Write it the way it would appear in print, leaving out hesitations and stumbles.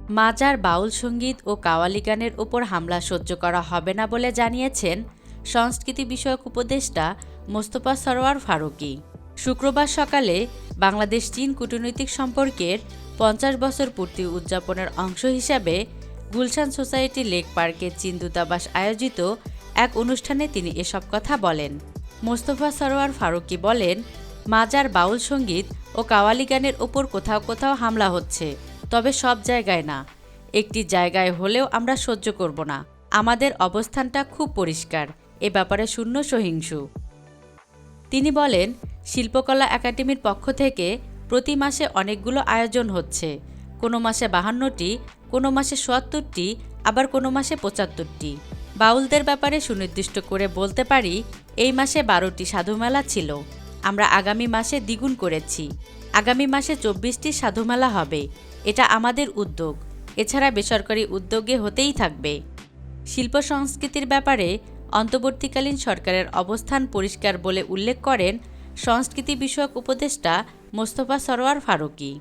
মাজার বাউল সঙ্গীত ও কাওয়ালি গানের ওপর হামলা সহ্য করা হবে না বলে জানিয়েছেন সংস্কৃতি বিষয়ক উপদেষ্টা মোস্তফা সরোয়ার ফারুকী। শুক্রবার সকালে বাংলাদেশ চীন কূটনৈতিক সম্পর্কের ৫০ বছর পূর্তি উদযাপনের অংশ হিসাবে গুলশান সোসাইটি লেক পার্কে চীন দূতাবাস আয়োজিত এক অনুষ্ঠানে তিনি এসব কথা বলেন। মোস্তফা সরোয়ার ফারুকী বলেন, মাজার বাউল সঙ্গীত ও কাওয়ালি গানের ওপর কোথাও কোথাও হামলা হচ্ছে, তবে সব জায়গায় না। একটি জায়গায় হলেও আমরা সহ্য করব না। আমাদের অবস্থানটা খুব পরিষ্কার, এ ব্যাপারে শূন্য সহিংসু। তিনি বলেন, শিল্পকলা একাডেমির পক্ষ থেকে প্রতি মাসে অনেকগুলো আয়োজন হচ্ছে। কোনো মাসে ৫২টি, কোনো মাসে ৭৪টি, আবার কোনো মাসে ৭৫টি। বাউলদের ব্যাপারে সুনির্দিষ্ট করে বলতে পারি, এই মাসে ১২টি সাধুমেলা ছিল। আমরা আগামী মাসে দ্বিগুণ করেছি। আগামী মাসে ২৪টি সাধুমেলা হবে। এটা আমাদের উদ্যোগ। এছাড়া বেসরকারি উদ্যোগে হতেই থাকবে। শিল্প সংস্কৃতির ব্যাপারে অন্তর্বর্তীকালীন সরকারের অবস্থান পরিষ্কার বলে উল্লেখ করেন সংস্কৃতি বিষয়ক উপদেষ্টা মোস্তফা সরোয়ার ফারুকী।